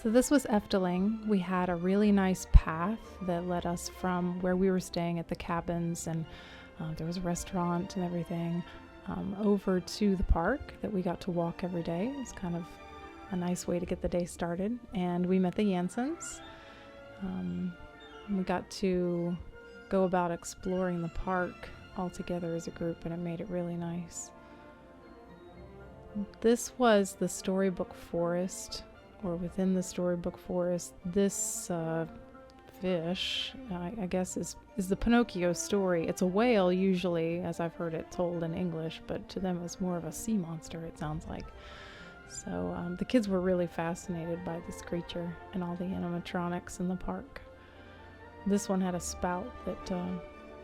So this was Efteling. We had a really nice path that led us from where we were staying at the cabins, and there was a restaurant and everything, over to the park that we got to walk every day. It was kind of a nice way to get the day started. And we met the Jansens. We got to go about exploring the park all together as a group, and it made it really nice. This was the storybook forest, or within the storybook forest. This fish, I guess, is the Pinocchio story. It's a whale usually, as I've heard it told in English, but to them it's more of a sea monster, it sounds like. So the kids were really fascinated by this creature and all the animatronics in the park. This one had a spout that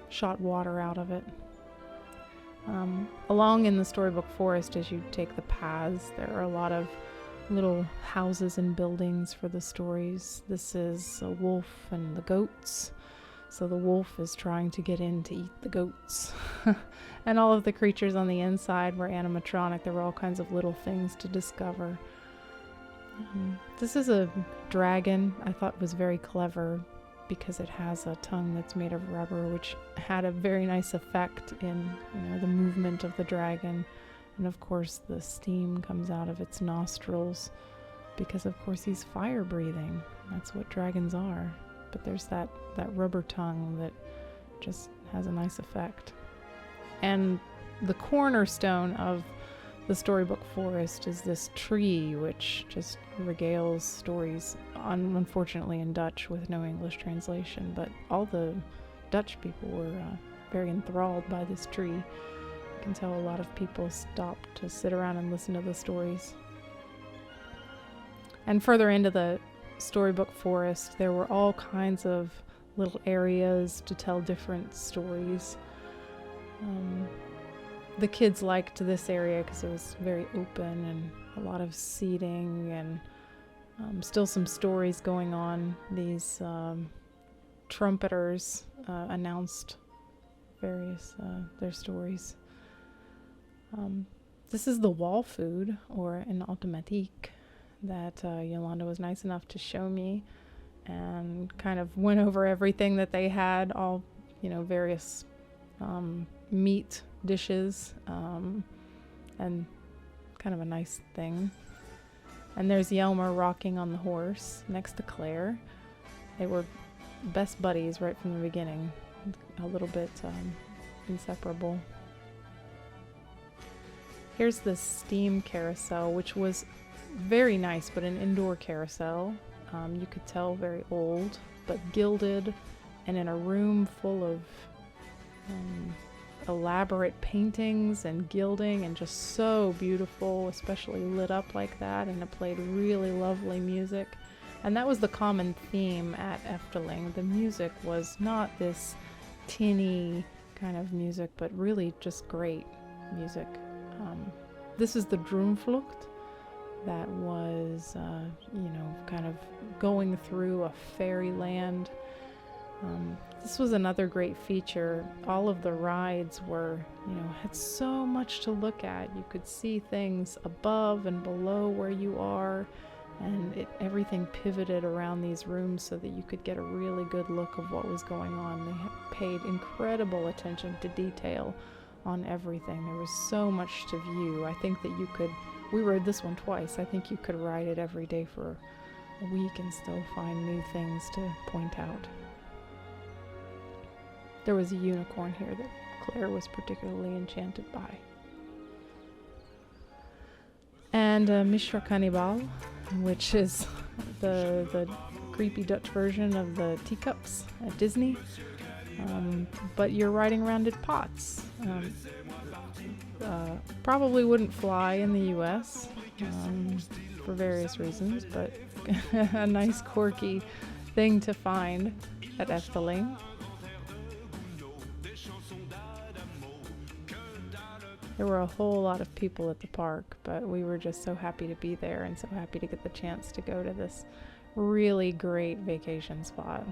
shot water out of it. Along in the storybook forest, as you take the paths, there are a lot of little houses and buildings for the stories. This is a wolf and the goats. So the wolf is trying to get in to eat the goats. And all of the creatures on the inside were animatronic. There were all kinds of little things to discover. This is a dragon. I thought was very clever because it has a tongue that's made of rubber, which had a very nice effect in, the movement of the dragon. And of course the steam comes out of its nostrils because of course he's fire breathing. That's what dragons are. But there's that rubber tongue that just has a nice effect. And the cornerstone of the storybook forest is this tree, which just regales stories, unfortunately in Dutch with no English translation. But all the Dutch people were very enthralled by this tree. You can tell a lot of people stopped to sit around and listen to the stories. And further into the storybook forest, there were all kinds of little areas to tell different stories. The kids liked this area because it was very open and a lot of seating, and still some stories going on. These trumpeters announced various their stories. This is the wall food, or an automatique, that Yolanda was nice enough to show me, and kind of went over everything that they had, all various meat dishes, and kind of a nice thing. And there's Yelmer rocking on the horse next to Claire. They were best buddies right from the beginning, a little bit inseparable. Here's the steam carousel, which was very nice, but an indoor carousel. You could tell very old, but gilded, and in a room full of elaborate paintings and gilding, and just so beautiful, especially lit up like that, and it played really lovely music. And that was the common theme at Efteling. The music was not this tinny kind of music, but really just great music. This is the Droomvlucht that was, kind of going through a fairyland. This was another great feature. All of the rides were, had so much to look at. You could see things above and below where you are, and everything pivoted around these rooms so that you could get a really good look of what was going on. They paid incredible attention to detail on everything. There was so much to view. I think that we rode this one twice. I think you could ride it every day for a week and still find new things to point out. There was a unicorn here that Claire was particularly enchanted by. And Mishra Cannibal, which is the creepy Dutch version of the teacups at Disney. But you're riding around in pots. Probably wouldn't fly in the US for various reasons, but a nice quirky thing to find at Efteling. There were a whole lot of people at the park, but we were just so happy to be there and so happy to get the chance to go to this really great vacation spot.